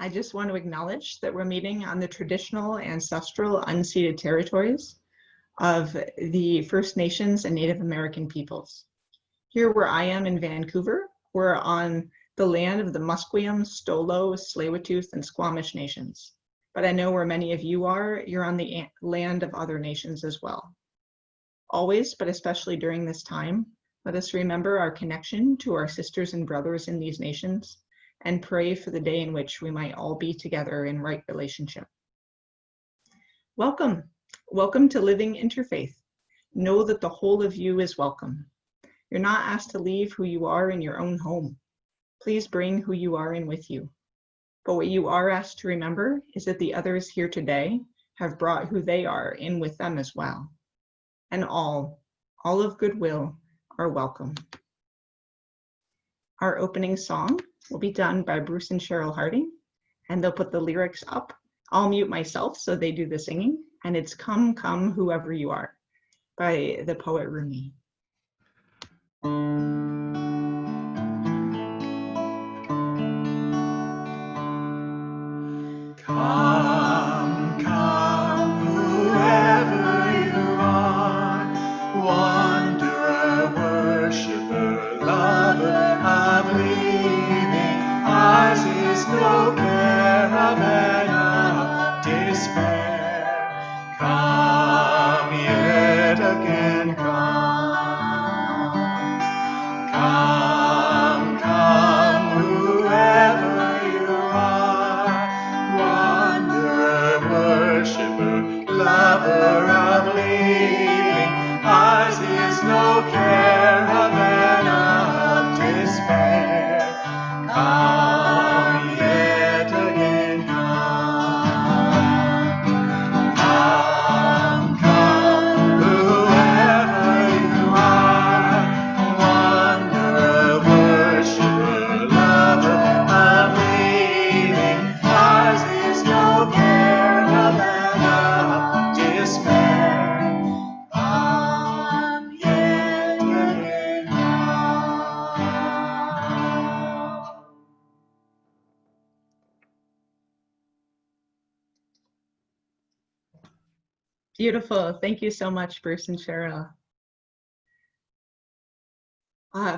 I just want to acknowledge that we're meeting on the traditional, ancestral, unceded territories of the First Nations and Native American peoples. Here where I am in Vancouver, we're on the land of the Musqueam, Stolo, Tsleil-Waututh, and Squamish nations. But I know where many of you are, you're on the land of other nations as well. Always, but especially during this time, let us remember our connection to our sisters and brothers in these nations and pray for the day in which we might all be together in right relationship. Welcome. Welcome to Living Interfaith. Know that the whole of you is welcome. You're not asked to leave who you are in your own home. Please bring who you are in with you. But what you are asked to remember is that the others here today have brought who they are in with them as well. And all of goodwill are welcome. Our opening song will be done by Bruce and Cheryl Harding, and they'll put the lyrics up. I'll mute myself so they do the singing, and it's Come, Come, Whoever You Are by the poet Rumi. Come, come, whoever you are, wanderer, worshiper, lover of leaving, ours is no caravan of despair. Come yet again, come. Come, come, whoever you are, wanderer, worshiper, lover of leaving, ours is no caravan of despair. Come yet again, come. Come, whoever you are, wanderer, worshiper, lover of leaving, ours is no caravan of despair. Come yet again, come. Beautiful. Thank you so much, Bruce and Cheryl.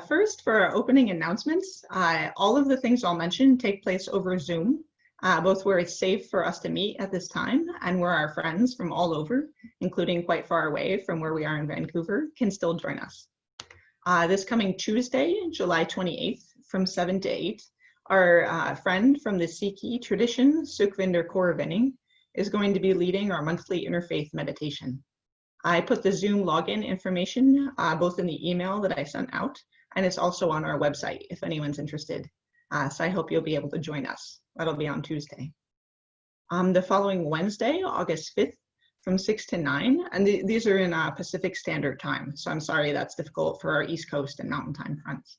First, for our opening announcements, all of the things I'll mention take place over Zoom, both where it's safe for us to meet at this time and where our friends from all over, including quite far away from where we are in Vancouver, can still join us. This coming Tuesday, July 28th, from 7 to 8, our friend from the Sikhi tradition, Sukhvinder Kaur is going to be leading our monthly interfaith meditation. I put the Zoom login information both in the email that I sent out, and it's also on our website if anyone's interested. So I hope you'll be able to join us. That'll be on Tuesday. The following Wednesday, August 5th, from 6 to 9, and these are in Pacific Standard Time, so I'm sorry that's difficult for our East Coast and Mountain Time friends.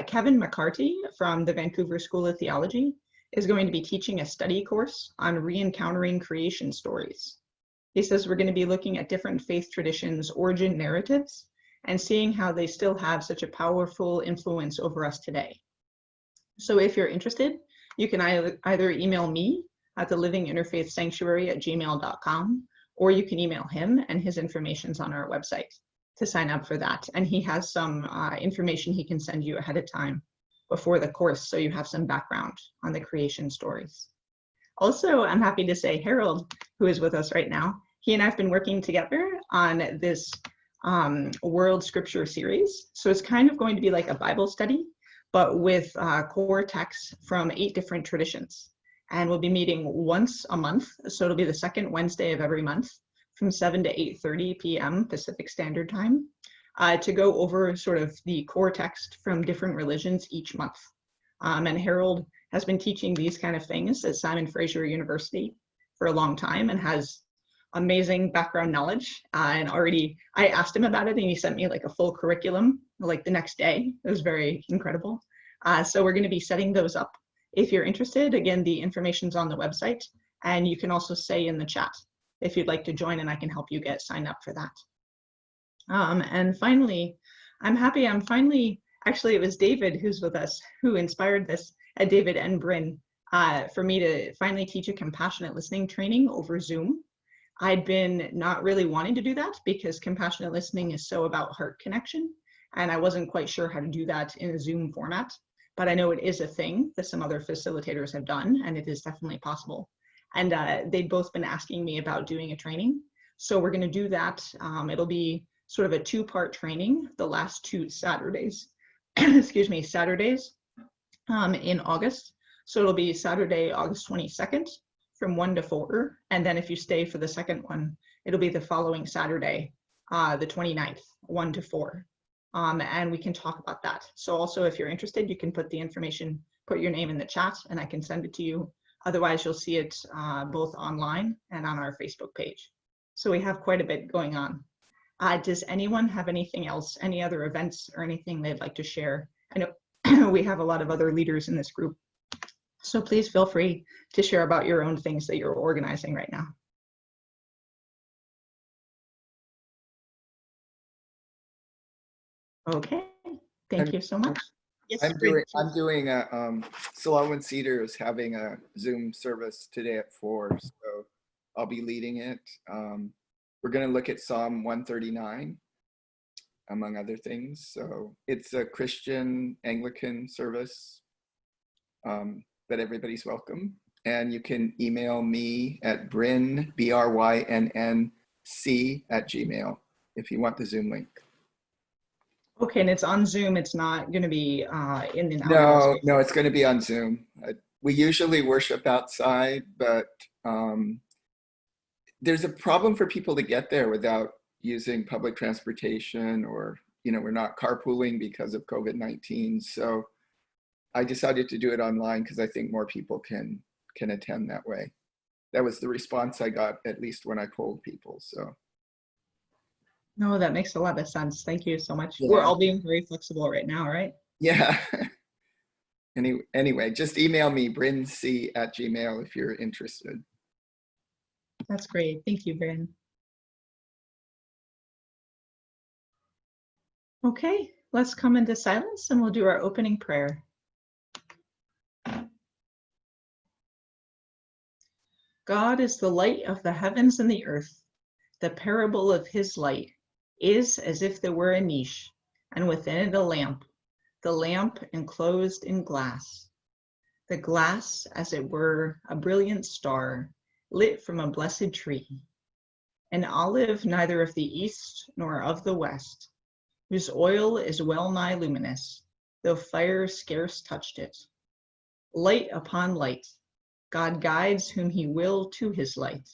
Kevin McCarty from the Vancouver School of Theology is going to be teaching a study course on re-encountering creation stories. He says we're going to be looking at different faith traditions' origin narratives and seeing how they still have such a powerful influence over us today. So if you're interested, you can either email me at thelivinginterfaithsanctuary@gmail.com, or you can email him, and his information's on our website to sign up for that. And he has some information he can send you ahead of time before the course, so you have some background on the creation stories. Also, I'm happy to say Harold, who is with us right now, he and I have been working together on this World Scripture series. So it's kind of going to be like a Bible study, but with core texts from 8 different traditions. And we'll be meeting once a month, so it'll be the second Wednesday of every month from 7 to 8:30 p.m. Pacific Standard Time. To go over sort of the core text from different religions each month. And Harold has been teaching these kind of things at Simon Fraser University for a long time and has amazing background knowledge. And already I asked him about it and he sent me like a full curriculum like the next day. It was very incredible. So we're going to be setting those up. If you're interested, again, the information's on the website, and you can also say in the chat if you'd like to join, and I can help you get signed up for that. And finally, actually it was David who's with us who inspired this, David and Bryn, for me to finally teach a compassionate listening training over Zoom. I'd been not really wanting to do that because compassionate listening is so about heart connection, and I wasn't quite sure how to do that in a Zoom format. But I know it is a thing that some other facilitators have done, and it is definitely possible. And they'd both been asking me about doing a training. So we're going to do that. It'll be sort of a 2-part training, the last 2 Saturdays, excuse me, Saturdays in August. So it'll be Saturday, August 22nd from 1 to 4. And then if you stay for the second one, it'll be the following Saturday, the 29th, 1 to 4. And we can talk about that. So also if you're interested, you can put the information, put your name in the chat and I can send it to you. Otherwise, you'll see it both online and on our Facebook page. So we have quite a bit going on. Does anyone have anything else, any other events or anything they'd like to share? I know we have a lot of other leaders in this group. So please feel free to share about your own things that you're organizing right now. Okay, thank you so much. Yes, I'm doing a Solomon Cedar is having a Zoom service today at 4, so I'll be leading it. We're going to look at Psalm 139, among other things. So it's a Christian Anglican service, but everybody's welcome. And you can email me at Brynn, BRYNNC @gmail.com if you want the Zoom link. Okay, and it's on Zoom. It's not going to be in the No, it's going to be on Zoom. We usually worship outside, but there's a problem for people to get there without using public transportation, or we're not carpooling because of COVID-19. So I decided to do it online because I think more people can attend that way. That was the response I got, at least when I polled people. So. No, that makes a lot of sense. Thank you so much. Yeah. We're all being very flexible right now, right? Yeah. Anyway, just email me, brync@gmail.com if you're interested. That's great. Thank you, Bryn. Okay, let's come into silence and we'll do our opening prayer. God is the light of the heavens and the earth. The parable of his light is as if there were a niche, and within it a lamp, the lamp enclosed in glass. The glass, as it were, a brilliant star, lit from a blessed tree. An olive neither of the east nor of the west, whose oil is well nigh luminous, though fire scarce touched it. Light upon light, God guides whom he will to his light.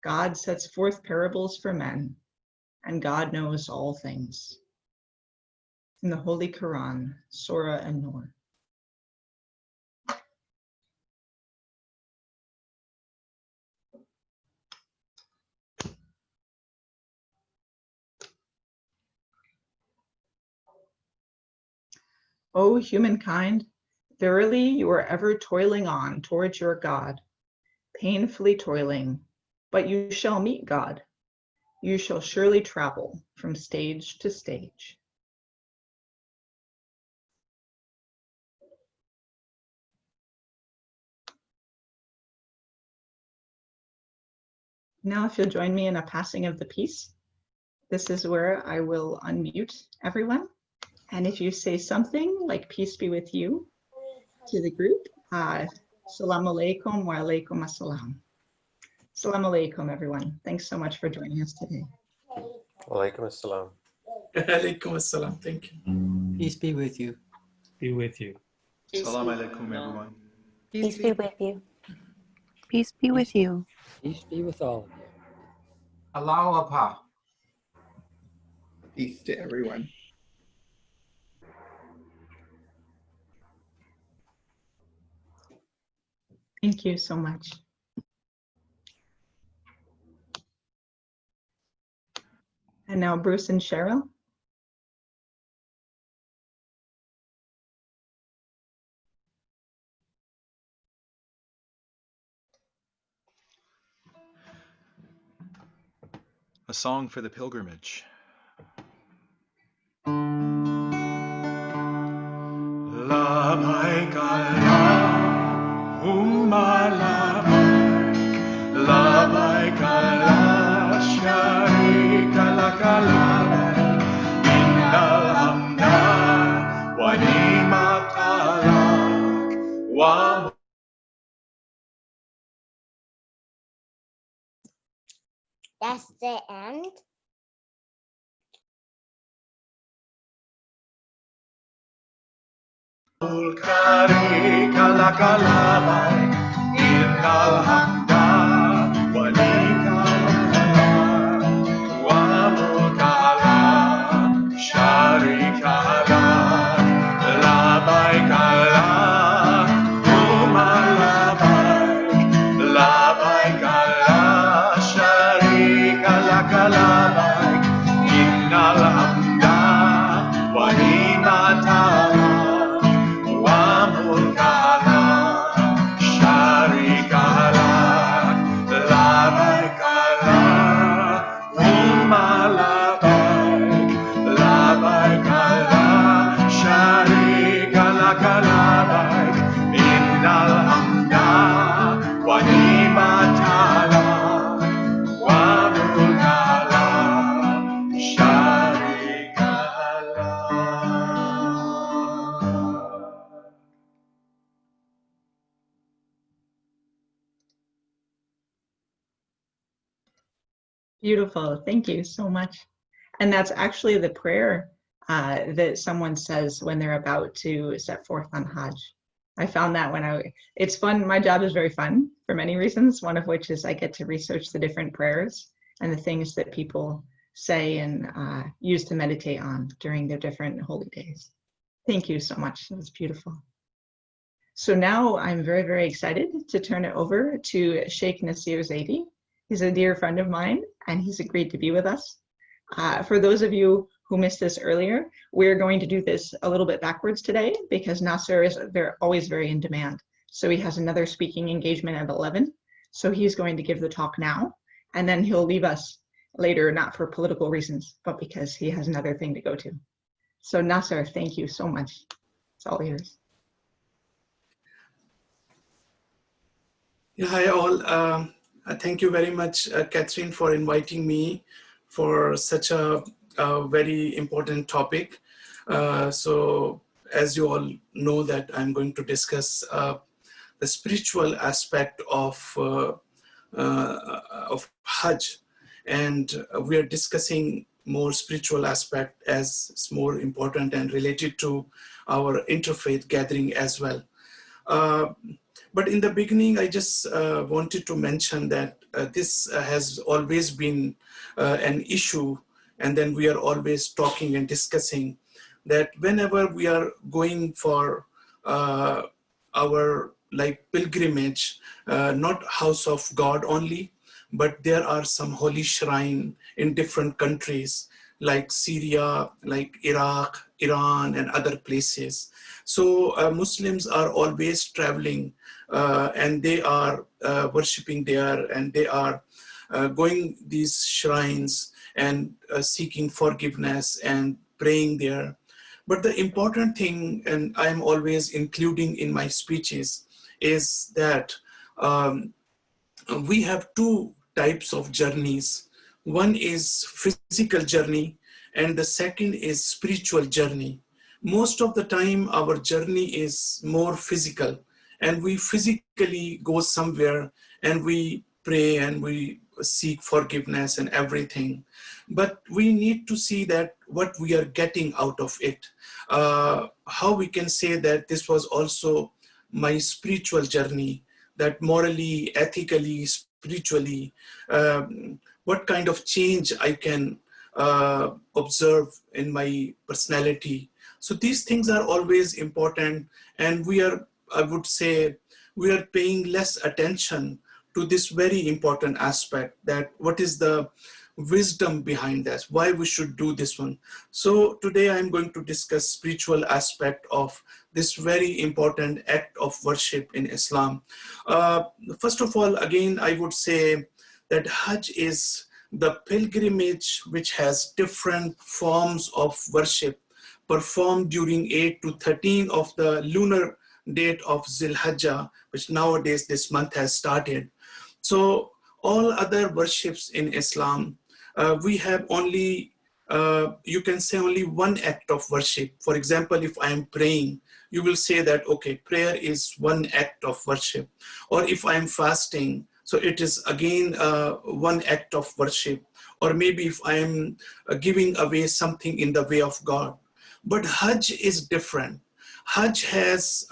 God sets forth parables for men, and God knows all things. In the Holy Quran, Surah An-Nur. O humankind, verily you are ever toiling on towards your God, painfully toiling, but you shall meet God. You shall surely travel from stage to stage. Now, if you'll join me in a passing of the peace, this is where I will unmute everyone. And if you say something like peace be with you to the group, Assalamu alaikum wa alaikum assalam. Assalamu alaikum, everyone. Thanks so much for joining us today. Walaikum assalam. Alaikum assalam. Thank you. Peace be with you. Be with you. Assalamu alaikum, everyone. Peace be with you. Peace be with you. Peace be with all of you. Allahu Akbar. Peace to everyone. Thank you so much. And now Bruce and Cheryl. A song for the pilgrimage. Labbaik Allahu That's the end. Beautiful. Thank you so much. And that's actually the prayer that someone says when they're about to set forth on Hajj. I found that it's fun. My job is very fun for many reasons, one of which is I get to research the different prayers and the things that people say and use to meditate on during their different holy days. Thank you so much. That was beautiful. So now I'm very, very excited to turn it over to Sheikh Nasir Zaidi. He's a dear friend of mine, and he's agreed to be with us. For those of you who missed this earlier, we're going to do this a little bit backwards today because Nasir is always very in demand. So he has another speaking engagement at 11. So he's going to give the talk now, and then he'll leave us later, not for political reasons, but because he has another thing to go to. So Nasir, thank you so much. It's all yours. Yeah, hi all. Thank you very much, Catherine, for inviting me for such a very important topic. So as you all know that I'm going to discuss the spiritual aspect of Hajj, and we are discussing more spiritual aspect as it's more important and related to our interfaith gathering as well. But in the beginning, I just wanted to mention that this has always been an issue, and then we are always talking and discussing that whenever we are going for our pilgrimage, not house of God only, but there are some holy shrine in different countries like Syria, like Iraq, Iran, and other places. So Muslims are always traveling and they are worshipping there, and they are going these shrines and seeking forgiveness and praying there. But the important thing, and I'm always including in my speeches, is that we have two types of journeys. One is physical journey, and the second is spiritual journey. Most of the time, our journey is more physical, and we physically go somewhere and we pray and we seek forgiveness and everything. But we need to see that what we are getting out of it. How we can say that this was also my spiritual journey, that morally, ethically, spiritually, what kind of change I can observe in my personality. So these things are always important, and we are, I would say, we are paying less attention to this very important aspect, that what is the wisdom behind that, why we should do this one. So today I'm going to discuss spiritual aspect of this very important act of worship in Islam. First of all, again, I would say that Hajj is the pilgrimage which has different forms of worship performed during 8 to 13 of the lunar date of Zilhajjah, which nowadays this month has started. So all other worships in Islam, we have only, you can say only one act of worship. For example, if I am praying, you will say that, okay, prayer is one act of worship. Or if I'm fasting, so it is again one act of worship. Or maybe if I'm giving away something in the way of God. But Hajj is different. Hajj has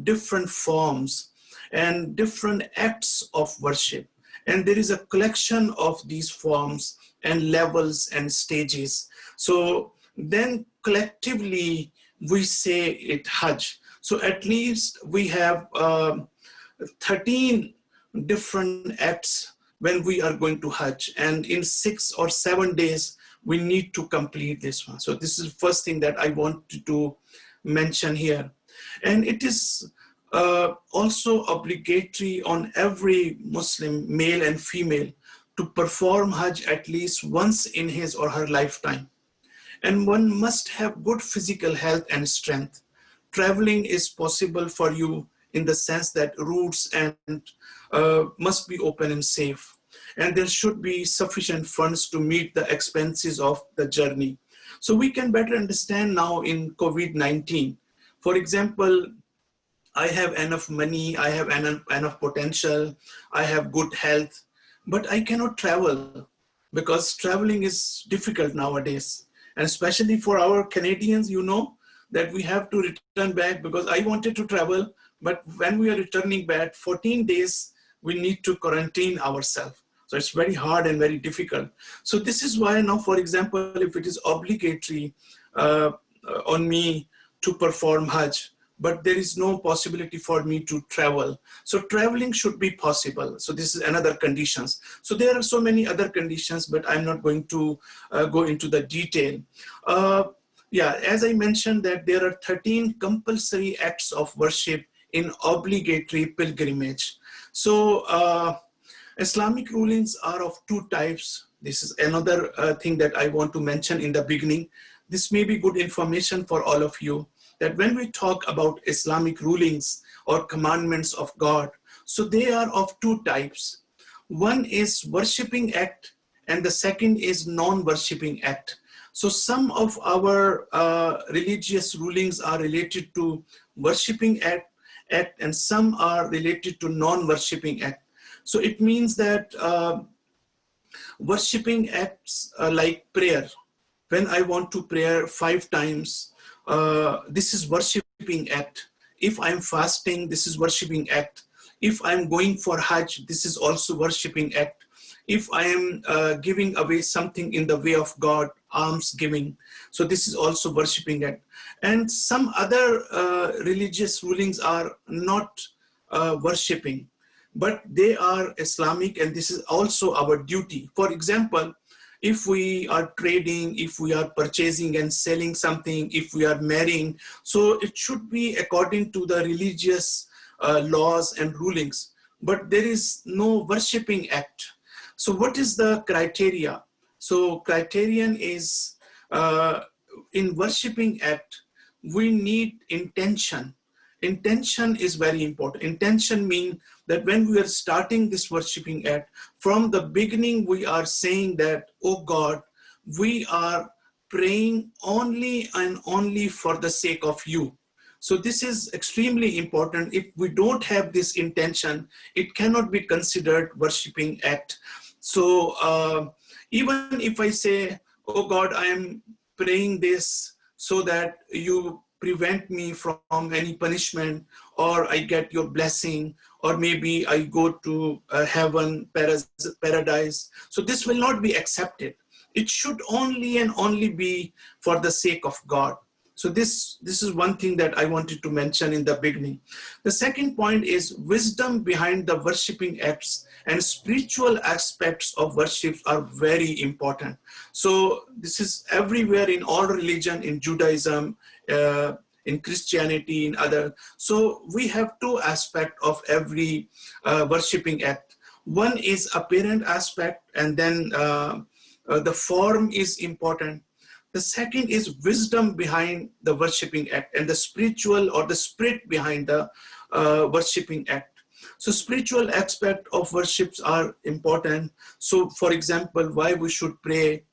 different forms and different acts of worship. And there is a collection of these forms and levels and stages. So then collectively we say it Hajj. So at least we have 13 different acts when we are going to Hajj. And in 6 or 7 days, we need to complete this one. So this is the first thing that I want to mention here. And it is also obligatory on every Muslim, male and female, to perform Hajj at least once in his or her lifetime. And one must have good physical health and strength. Traveling is possible for you in the sense that routes and must be open and safe. And there should be sufficient funds to meet the expenses of the journey. So we can better understand now in COVID-19. For example, I have enough money, I have enough potential, I have good health, but I cannot travel because traveling is difficult nowadays. And especially for our Canadians, you know, that we have to return back because I wanted to travel, but when we are returning back, 14 days, we need to quarantine ourselves. So it's very hard and very difficult. So this is why now, for example, if it is obligatory on me to perform Hajj, but there is no possibility for me to travel. So traveling should be possible. So this is another conditions. So there are so many other conditions, but I'm not going to go into the detail. Yeah, as I mentioned that there are 13 compulsory acts of worship in obligatory pilgrimage. So Islamic rulings are of 2 types. This is another thing that I want to mention in the beginning. This may be good information for all of you, that when we talk about Islamic rulings or commandments of God, so they are of 2 types. One is worshipping act and the second is non-worshipping act. So some of our religious rulings are related to worshipping act and some are related to non-worshipping act. So it means that worshipping acts like prayer, when I want to pray 5 times, this is worshipping act. If I'm fasting, this is worshipping act. If I'm going for Hajj, this is also worshipping act. If I am giving away something in the way of God, alms giving, so this is also worshipping act. And some other religious rulings are not worshipping, but they are Islamic and this is also our duty. For example, if we are trading, if we are purchasing and selling something, if we are marrying, so it should be according to the religious laws and rulings, but there is no worshipping act. So what is the criteria? So criterion is in worshipping act, we need intention. Intention is very important. Intention means that when we are starting this worshipping act, from the beginning we are saying that, oh God, we are praying only and only for the sake of you. So this is extremely important. If we don't have this intention, it cannot be considered worshipping act. So even if I say, oh God, I am praying this so that you prevent me from any punishment, or I get your blessing, or maybe I go to heaven, paradise. So this will not be accepted. It should only and only be for the sake of God. So this is one thing that I wanted to mention in the beginning. The second point is wisdom behind the worshipping acts and spiritual aspects of worship are very important. So this is everywhere in all religion, in Judaism, in Christianity, in other. So we have 2 aspects of every worshipping act. One is apparent aspect, and then the form is important. The second is wisdom behind the worshipping act and the spiritual or the spirit behind the worshipping act. So spiritual aspect of worships are important. So for example, why we should pray,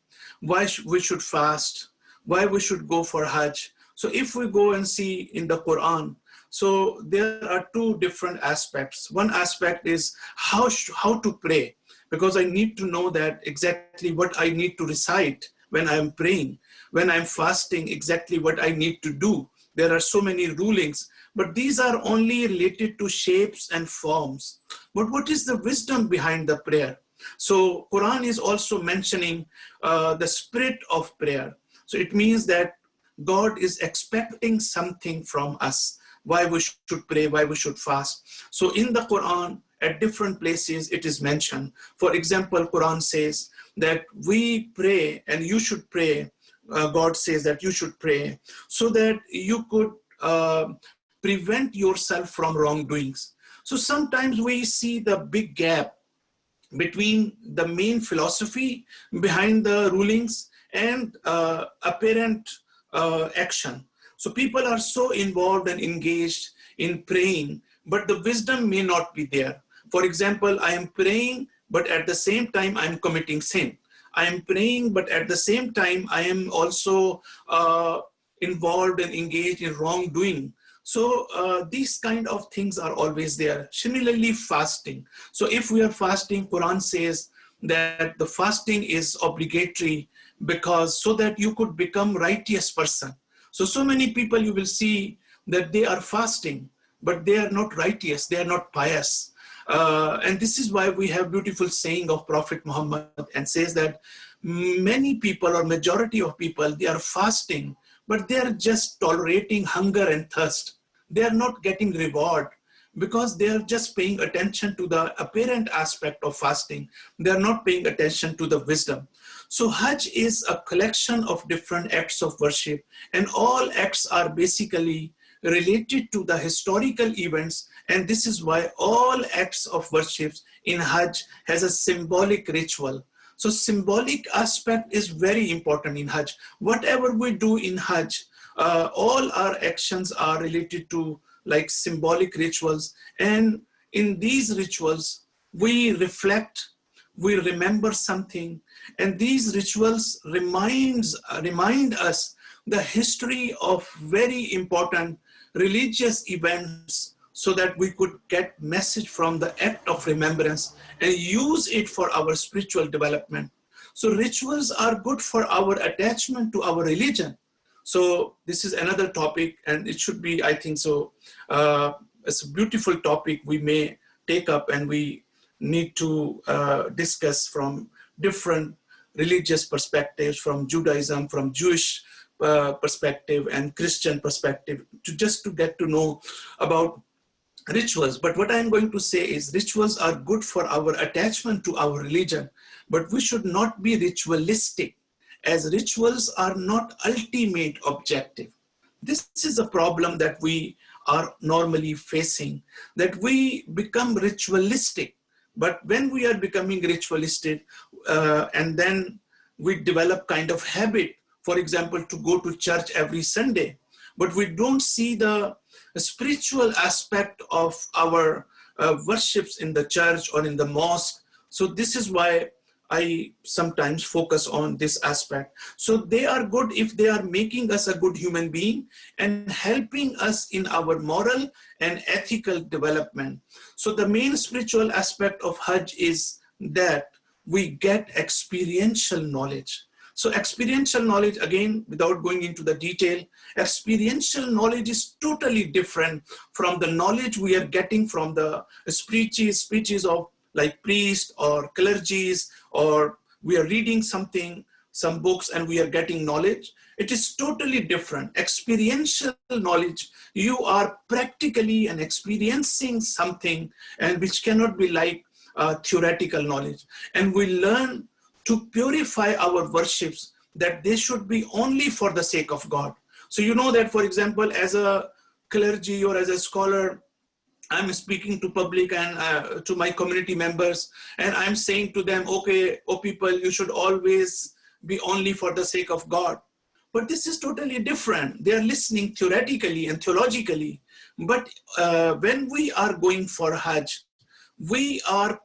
why we should fast, why we should go for Hajj. So if we go and see in the Quran, so there are two different aspects. One aspect is how to pray, because I need to know that exactly what I need to recite when I'm praying, when I'm fasting, exactly what I need to do. There are so many rulings, but these are only related to shapes and forms. But what is the wisdom behind the prayer? So Quran is also mentioning the spirit of prayer. So it means that God is expecting something from us, why we should pray, why we should fast. So in the Quran, at different places, it is mentioned. For example, Quran says that we pray and you should pray. God says that you should pray so that you could prevent yourself from wrongdoings. So sometimes we see the big gap between the main philosophy behind the rulings and apparent action. So people are so involved and engaged in praying, but the wisdom may not be there. For example, I am praying, but at the same time, I am committing sin. I am praying, but at the same time, I am also involved and engaged in wrongdoing. So these kind of things are always there. Similarly, fasting. So if we are fasting, Quran says that the fasting is obligatory because so that you could become righteous person. So many people you will see that they are fasting, but they are not righteous, they are not pious. And this is why we have beautiful saying of Prophet Muhammad and says that many people or majority of people, they are fasting, but they are just tolerating hunger and thirst. They are not getting reward because they are just paying attention to the apparent aspect of fasting. They are not paying attention to the wisdom. So Hajj is a collection of different acts of worship, and all acts are basically related to the historical events, and this is why all acts of worship in Hajj has a symbolic ritual. So symbolic aspect is very important in Hajj. Whatever we do in Hajj, all our actions are related to like symbolic rituals, and in these rituals we reflect, we remember something, and these rituals remind us the history of very important religious events so that we could get message from the act of remembrance and use it for our spiritual development. So rituals are good for our attachment to our religion. So this is another topic, and it should be, I think so, it's a beautiful topic we may take up, and we need to discuss from different religious perspectives, from Judaism, from Jewish perspective and Christian perspective, to get to know about rituals. But what I'm going to say is rituals are good for our attachment to our religion, but we should not be ritualistic, as rituals are not ultimate objective. This is a problem that we are normally facing, that we become ritualistic. But when we are becoming ritualistic and then we develop kind of habit, for example, to go to church every Sunday, but we don't see the spiritual aspect of our worships in the church or in the mosque. So this is why I sometimes focus on this aspect. So they are good if they are making us a good human being and helping us in our moral and ethical development. So the main spiritual aspect of Hajj is that we get experiential knowledge. So experiential knowledge, again, without going into the detail, experiential knowledge is totally different from the knowledge we are getting from the speeches of like priests or clergies, or we are reading something, some books, and we are getting knowledge. It is totally different. Experiential knowledge, you are practically and experiencing something, and which cannot be like theoretical knowledge. And we learn to purify our worships, that they should be only for the sake of God. So you know that, for example, as a clergy or as a scholar, I'm speaking to public and to my community members, and I'm saying to them, okay, oh people, you should always be only for the sake of God. But this is totally different. They are listening theoretically and theologically. But when we are going for Hajj, we are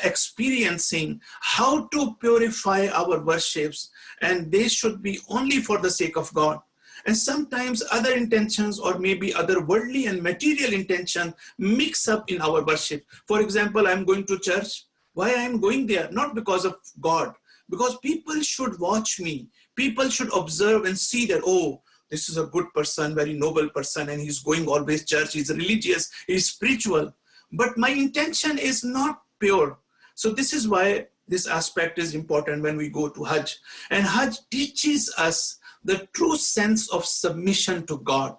experiencing how to purify our worships, and they should be only for the sake of God. And sometimes other intentions or maybe other worldly and material intention mix up in our worship. For example, I'm going to church. Why I'm going there? Not because of God, because people should watch me. People should observe and see that, oh, this is a good person, very noble person, and he's going always church, he's religious, he's spiritual. But my intention is not pure. So this is why this aspect is important when we go to Hajj. And Hajj teaches us the true sense of submission to God.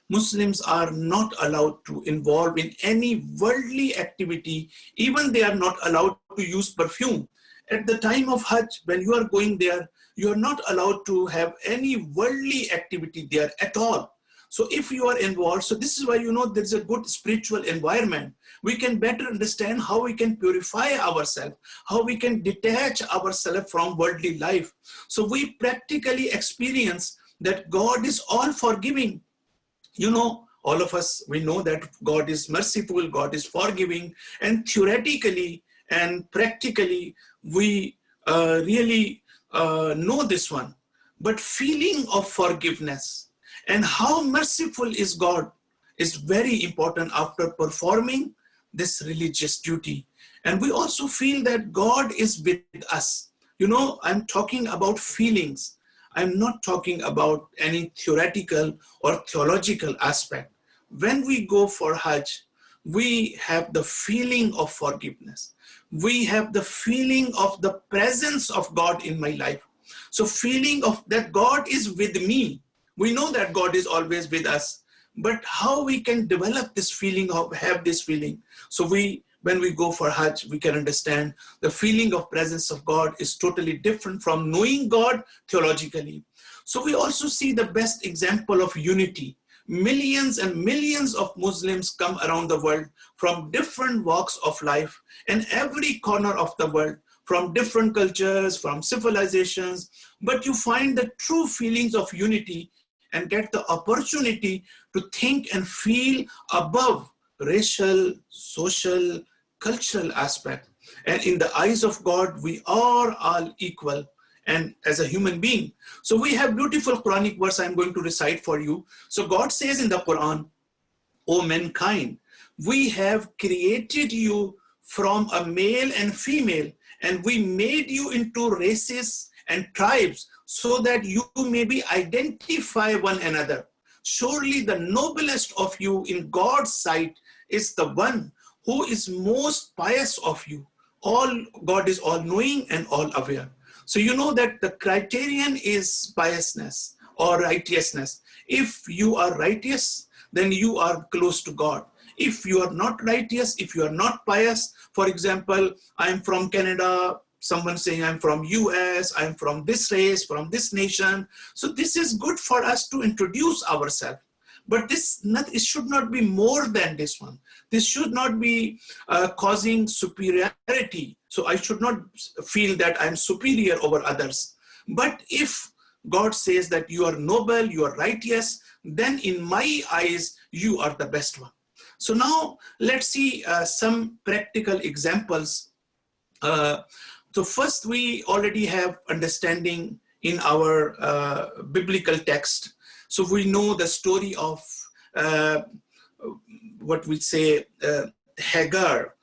Muslims are not allowed to involve in any worldly activity. Even they are not allowed to use perfume. At the time of Hajj, when you are going there, you are not allowed to have any worldly activity there at all. So if you are involved, so this is why, there's a good spiritual environment. We can better understand how we can purify ourselves, how we can detach ourselves from worldly life. So we practically experience that God is all forgiving. All of us, we know that God is merciful, God is forgiving, and theoretically and practically, we really know this one. But feeling of forgiveness and how merciful is God is very important after performing this religious duty. And we also feel that God is with us. I'm talking about feelings. I'm not talking about any theoretical or theological aspect. When we go for Hajj, we have the feeling of forgiveness. We have the feeling of the presence of God in my life. So feeling of that God is with me. We know that God is always with us, but how we can develop this feeling of have this feeling. So when we go for Hajj, we can understand the feeling of presence of God is totally different from knowing God theologically. So we also see the best example of unity. Millions and millions of Muslims come around the world from different walks of life in every corner of the world, from different cultures, from civilizations, but you find the true feelings of unity and get the opportunity to think and feel above racial, social, cultural aspect. And in the eyes of God, we are all equal and as a human being. So we have beautiful Quranic verse I'm going to recite for you. So God says in the Quran, O mankind, we have created you from a male and female, and we made you into races and tribes so that you maybe identify one another. Surely the noblest of you in God's sight is the one who is most pious of you. God is all-knowing and all-aware. So you know that the criterion is piousness or righteousness. If you are righteous, then you are close to God. If you are not righteous, if you are not pious, for example, I'm from Canada, someone saying I'm from US, I'm from this race, from this nation. So this is good for us to introduce ourselves. But it should not be more than this one. This should not be causing superiority. So I should not feel that I'm superior over others. But if God says that you are noble, you are righteous, then in my eyes, you are the best one. So now let's see some practical examples. So first, we already have understanding in our biblical text. So we know the story of what we say Hagar.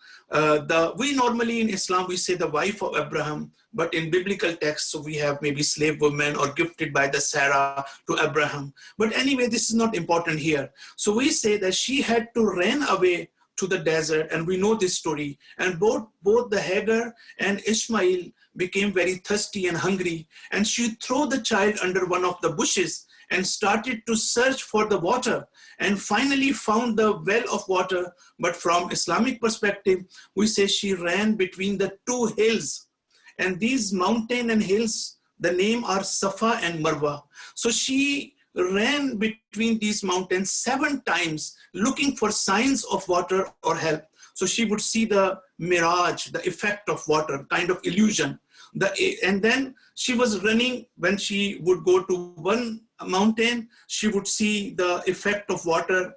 We normally in Islam, we say the wife of Abraham, but in biblical texts, so we have maybe slave women or gifted by the Sarah to Abraham. But anyway, this is not important here. So we say that she had to run away to the desert, and we know this story. And both the Hagar and Ishmael became very thirsty and hungry, and she threw the child under one of the bushes and started to search for the water, and finally found the well of water. But from Islamic perspective, we say she ran between the two hills, and these mountain and hills, the name are Safa and Marwa. So she ran between these mountains 7 times looking for signs of water or help. So she would see the mirage, the effect of water, kind of illusion. And then she was running. When she would go to one mountain, she would see the effect of water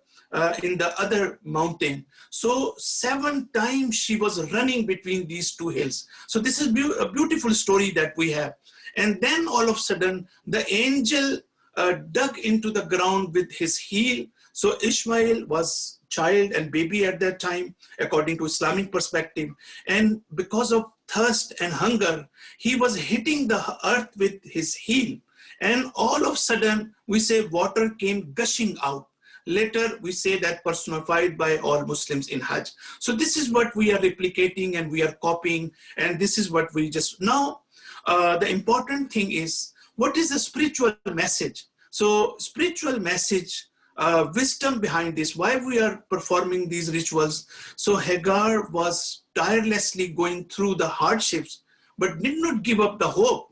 in the other mountain. So 7 times she was running between these 2 hills. So this is a beautiful story that we have. And then all of a sudden, the angel dug into the ground with his heel. So Ishmael was child and baby at that time, according to Islamic perspective. And because of thirst and hunger, he was hitting the earth with his heel. And all of a sudden, we say water came gushing out. Later, we say that personified by all Muslims in Hajj. So this is what we are replicating and we are copying. And this is what we just, now, the important thing is, what is the spiritual message? So spiritual message, wisdom behind this, why we are performing these rituals. So Hagar was tirelessly going through the hardships, but did not give up the hope.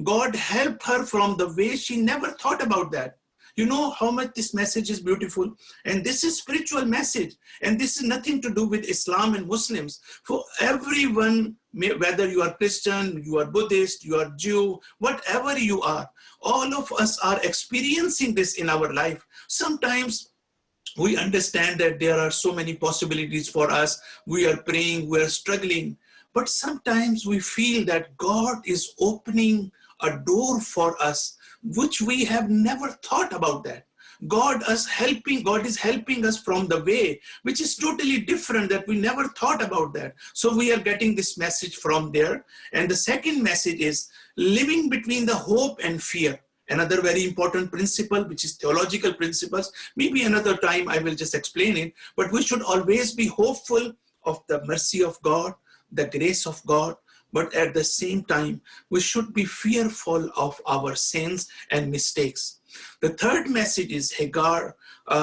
God helped her from the way she never thought about that. You know how much this message is beautiful. And this is spiritual message. And this is nothing to do with Islam and Muslims. For everyone, whether you are Christian, you are Buddhist, you are Jew, whatever you are, all of us are experiencing this in our life. Sometimes we understand that there are so many possibilities for us. We are praying, we are struggling. But sometimes we feel that God is opening a door for us, which we have never thought about that. God is helping us from the way, which is totally different, that we never thought about that. So we are getting this message from there. And the second message is living between the hope and fear. Another very important principle, which is theological principles. Maybe another time I will just explain it, but we should always be hopeful of the mercy of God, the grace of God, but at the same time, we should be fearful of our sins and mistakes. The third message is Hagar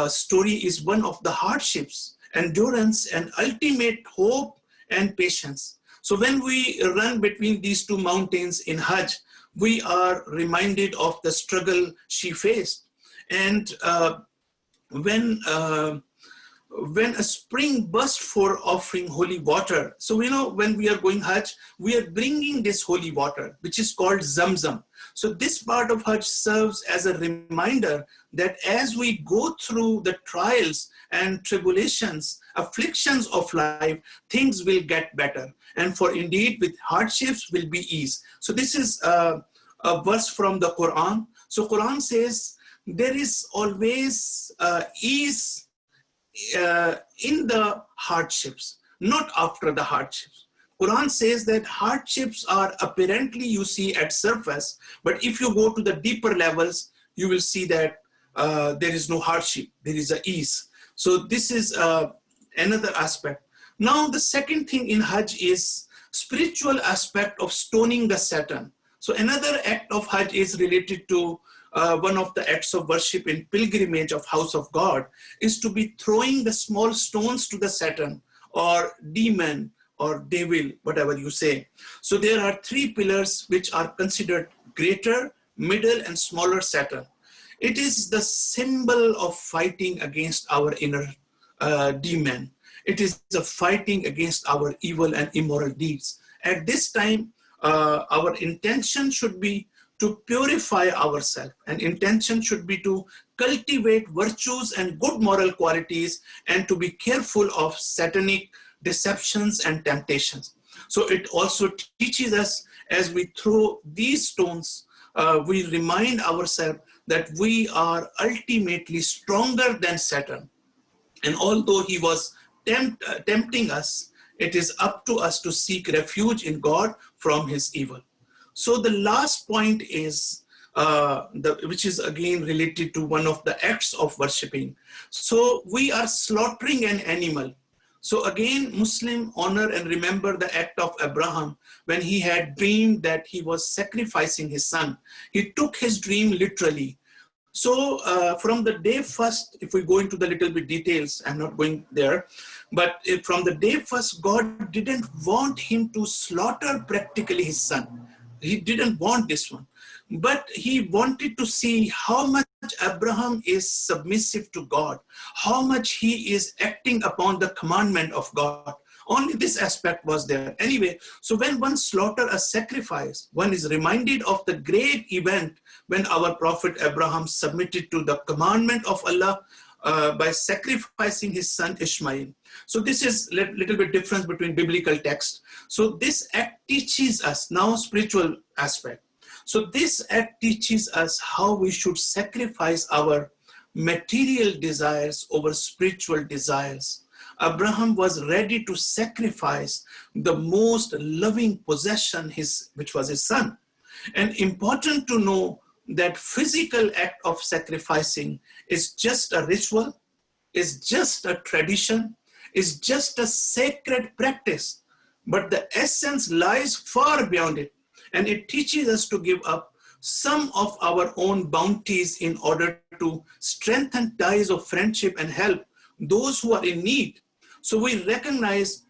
story is one of the hardships, endurance, and ultimate hope and patience. So when we run between these 2 mountains in Hajj, we are reminded of the struggle she faced. And when a spring burst for offering holy water. So, you know, when we are going Hajj, we are bringing this holy water, which is called Zamzam. So this part of Hajj serves as a reminder that as we go through the trials and tribulations, afflictions of life, things will get better. And for indeed, with hardships will be ease. So this is a verse from the Quran. So Quran says, there is always ease in the hardships, not after the hardships. Quran says that hardships are apparently you see at surface, but if you go to the deeper levels, you will see that there is no hardship, there is a ease. So this is another aspect. Now the second thing in Hajj is spiritual aspect of stoning the Saturn. So another act of Hajj is related to one of the acts of worship in pilgrimage of house of God is to be throwing the small stones to the Saturn or demon or devil, whatever you say. So there are 3 pillars which are considered greater, middle, and smaller Saturn. It is the symbol of fighting against our inner demon. It is the fighting against our evil and immoral deeds. At this time, our intention should be to purify ourselves, and intention should be to cultivate virtues and good moral qualities and to be careful of satanic deceptions and temptations. So it also teaches us as we throw these stones, we remind ourselves that we are ultimately stronger than Saturn. And although he was tempting us, it is up to us to seek refuge in God from his evil. So the last point is, which is again related to one of the acts of worshipping. So we are slaughtering an animal. So again, Muslim honor and remember the act of Abraham when he had dreamed that he was sacrificing his son. He took his dream literally. So from the day first, if we go into the little bit details, I'm not going there, but from the day first, God didn't want him to slaughter practically his son. He didn't want this one, but he wanted to see how much Abraham is submissive to God, how much he is acting upon the commandment of God. Only this aspect was there. Anyway, so when one slaughter a sacrifice, one is reminded of the great event when our prophet Abraham submitted to the commandment of Allah by sacrificing his son Ishmael. So this is a little bit difference between biblical text. So this act teaches us now spiritual aspect. So this act teaches us how we should sacrifice our material desires over spiritual desires. Abraham was ready to sacrifice the most loving possession, which was his son. And important to know that physical act of sacrificing is just a ritual, is just a tradition, is just a sacred practice. But the essence lies far beyond it. And it teaches us to give up some of our own bounties in order to strengthen ties of friendship and help those who are in need. So we recognize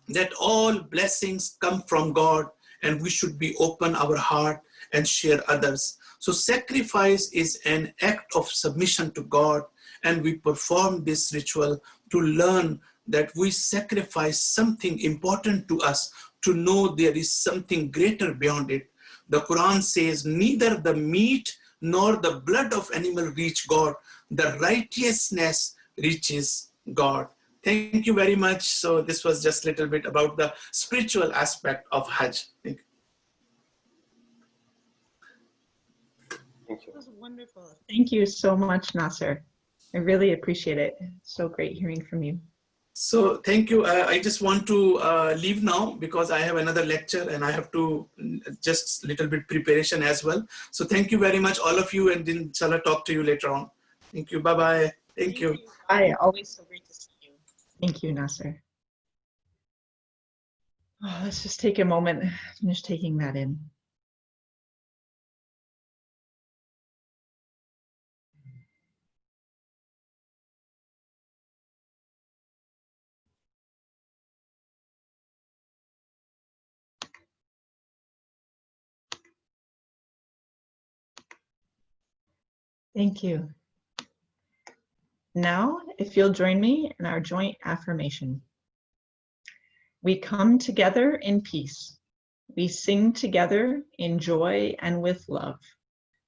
that all blessings come from God, and we should be open our heart and share others. So sacrifice is an act of submission to God, and we perform this ritual to learn that we sacrifice something important to us, to know there is something greater beyond it. The Quran says, neither the meat nor the blood of animal reach God. The righteousness reaches God. Thank you very much. So this was just a little bit about the spiritual aspect of Hajj. Thank you. Thank you. That was wonderful. Thank you so much, Nasir. I really appreciate it. So great hearing from you. So thank you. I just want to leave now because I have another lecture and I have to just a little bit preparation as well. So thank you very much, all of you, and inshallah talk to you later on. Thank you. Bye-bye. Thank you. Bye. Always so great to see you. Thank you, Nasir. Oh, let's just take a moment, finish taking that in. Thank you. Now, if you'll join me in our joint affirmation. We come together in peace. We sing together in joy and with love.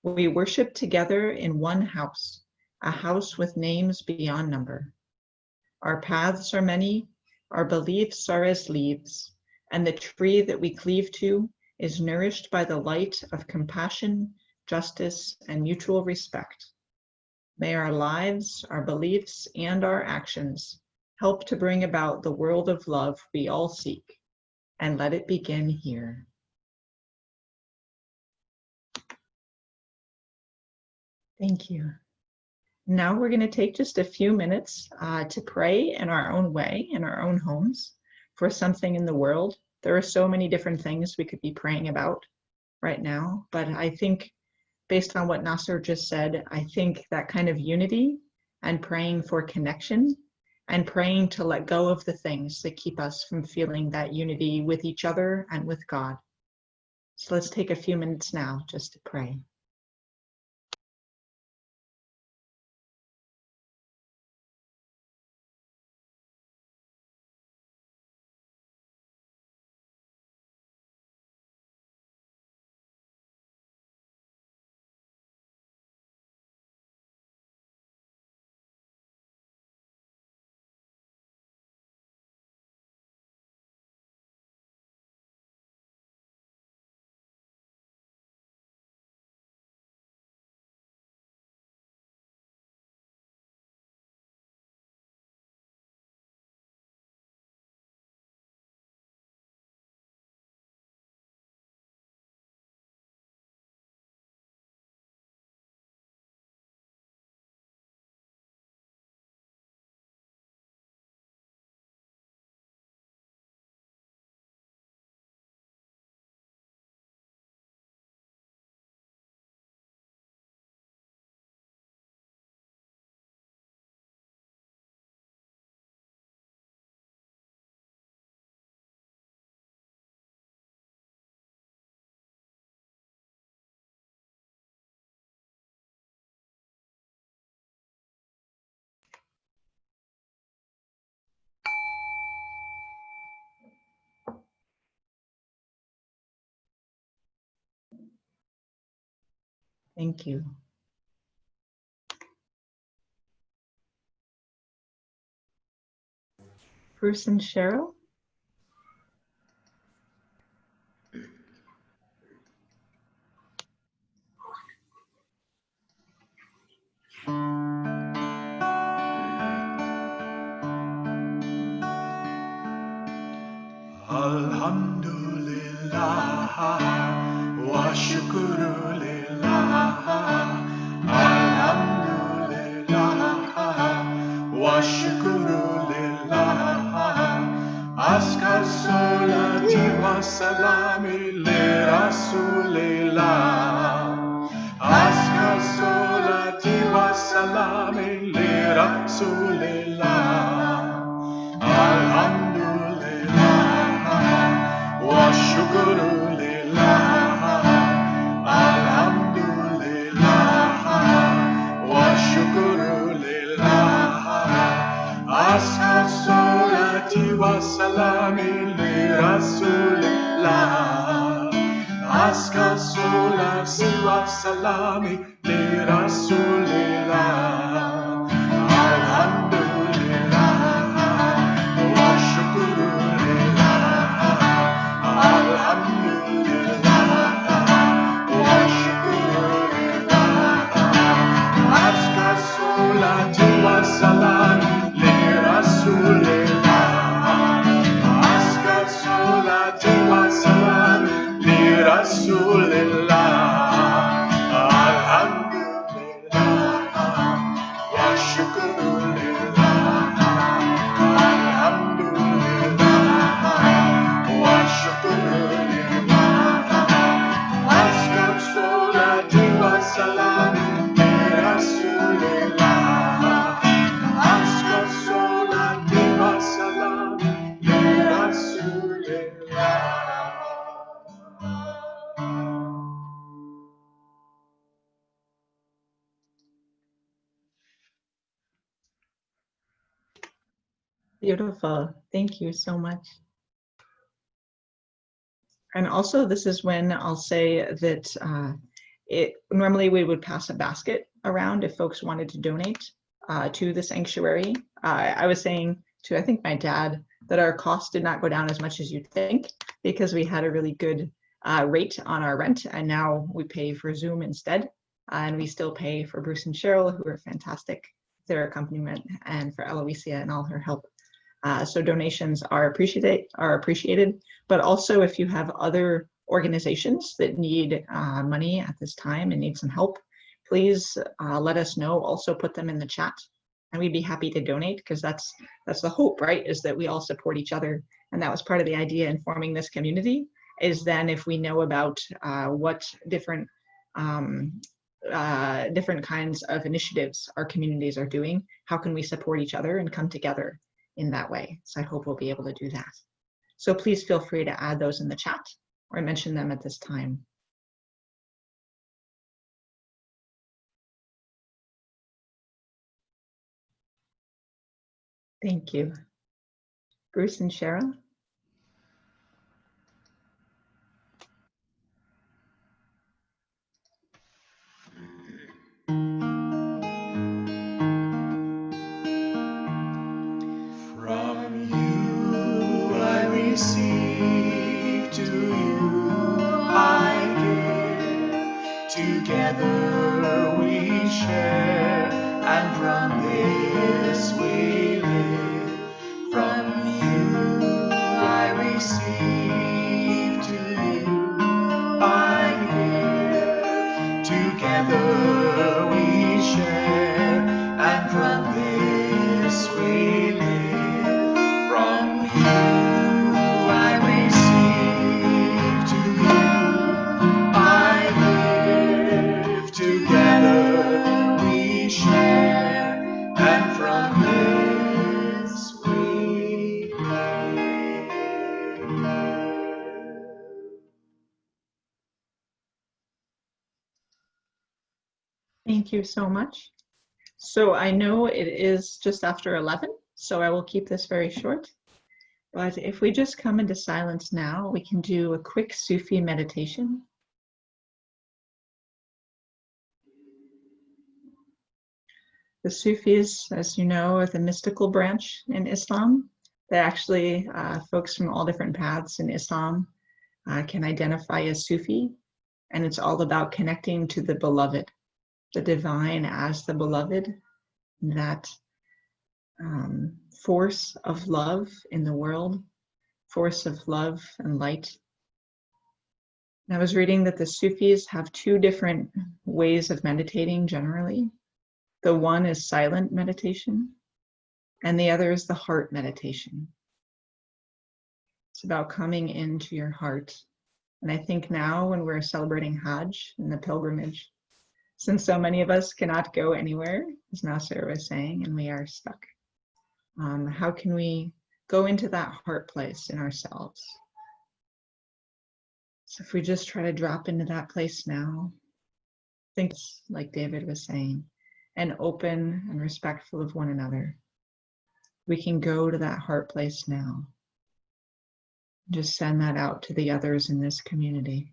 We worship together in one house, a house with names beyond number. Our paths are many, our beliefs are as leaves, and the tree that we cleave to is nourished by the light of compassion, justice, and mutual respect. May our lives, our beliefs, and our actions help to bring about the world of love we all seek, and let it begin here. Thank you. Now we're going to take just a few minutes to pray in our own way, in our own homes, for something in the world. There are so many different things we could be praying about right now, but I think based on what Nasir just said, I think that kind of unity and praying for connection and praying to let go of the things that keep us from feeling that unity with each other and with God. So let's take a few minutes now just to pray. Thank you. Bruce and Cheryl. Alhamdulillah wa shukru lillah. Alhamdulillah wa shukru lillah. Askar salati wa salami li rasulillah. Askar salati wa salami li rasulillah. Alhamdulillah wa shukru lillah. Alhamdulillah wa shukru lillah. Askar salati wa salami li rasulillah. Askar salati wa salami li rasulillah. Alhamdulillah wa shukru lillah. Alhamdulillah wa shukru lillah. Askar salati wa salam li rasulillah. Askar salati wa salam li rasulillah. Alhamdulillah wa shukru lillah. Alhamdulillah wa shukru lillah. Askar salati wa salam li rasulillah. Askar salati wa salam li rasulillah. Beautiful. Thank you so much. And also, this is when I'll say that normally we would pass a basket around if folks wanted to donate to the sanctuary. I was saying to, I think, my dad, that our costs did not go down as much as you'd think because we had a really good rate on our rent, and now we pay for Zoom instead. And we still pay for Bruce and Cheryl, who are fantastic, their accompaniment, and for Eloisia and all her help. So donations are appreciated, but also if you have other organizations that need money at this time and need some help, please let us know. Also put them in the chat, and we'd be happy to donate, because that's the hope, right? Is that we all support each other, and that was part of the idea in forming this community. Is then if we know about what different kinds of initiatives our communities are doing, how can we support each other and come together in that way? So I hope we'll be able to do that. So please feel free to add those in the chat or mention them at this time. Thank you. Bruce and Cheryl. From you I receive, to you I give. Together we share, and from this we live. From you I receive, to you I give. Together we share, and from this we live. From you I receive, to you I give. Together we share, and from this we live. Thank you so much. So I know it is just after 11, so I will keep this very short. But if we just come into silence now, we can do a quick Sufi meditation. The Sufis, as you know, are the mystical branch in Islam. that actually folks from all different paths in Islam can identify as Sufi, and it's all about connecting to the beloved, the divine as the beloved, that force of love in the world, force of love and light. And I was reading that the Sufis have two different ways of meditating generally. The one is silent meditation, and the other is the heart meditation. It's about coming into your heart. And I think now when we're celebrating Hajj and the pilgrimage, since so many of us cannot go anywhere, as Nasir was saying, and we are stuck, how can we go into that heart place in ourselves? So if we just try to drop into that place now, think like David was saying, and open and respectful of one another, we can go to that heart place now. Just send that out to the others in this community.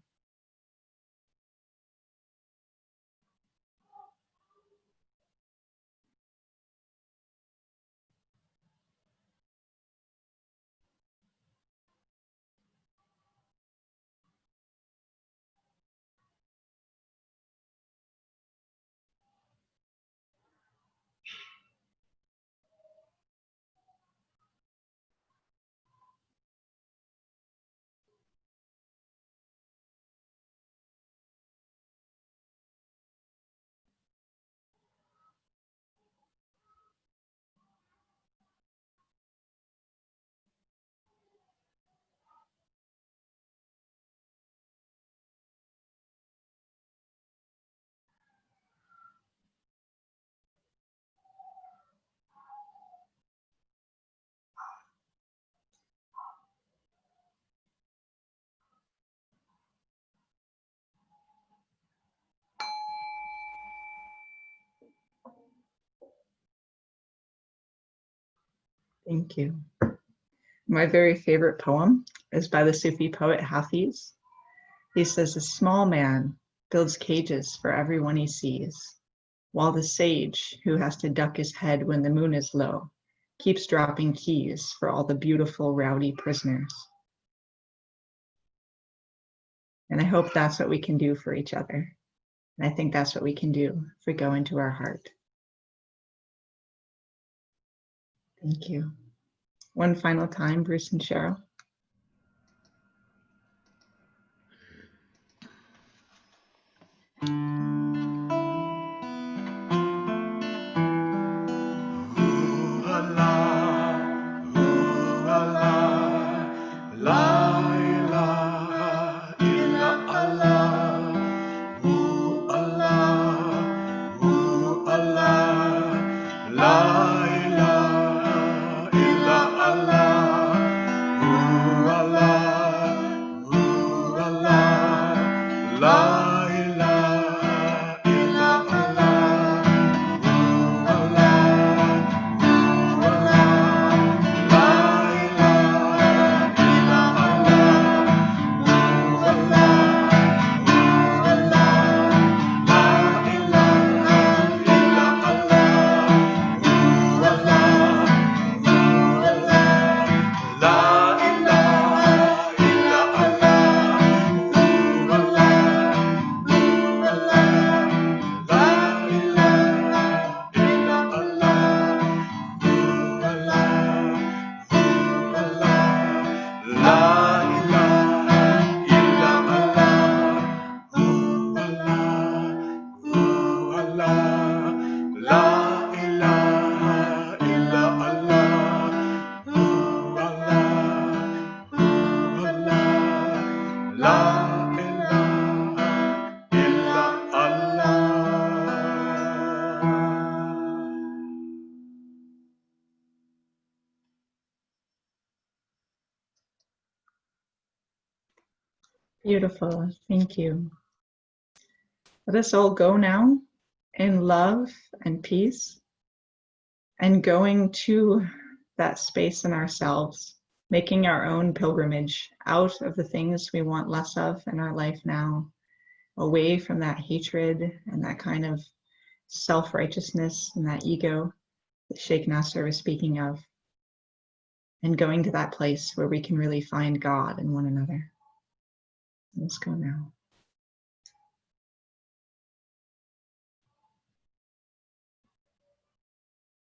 Thank you. My very favorite poem is by the Sufi poet Hafiz. He says, a small man builds cages for everyone he sees, while the sage, who has to duck his head when the moon is low, keeps dropping keys for all the beautiful, rowdy prisoners. And I hope that's what we can do for each other. And I think that's what we can do if we go into our heart. Thank you. One final time, Bruce and Cheryl. Beautiful, thank you. Let us all go now in love and peace, and going to that space in ourselves, making our own pilgrimage out of the things we want less of in our life now, away from that hatred and that kind of self-righteousness and that ego that Sheikh Nasir was speaking of. and going to that place where we can really find God in one another. Let's go now.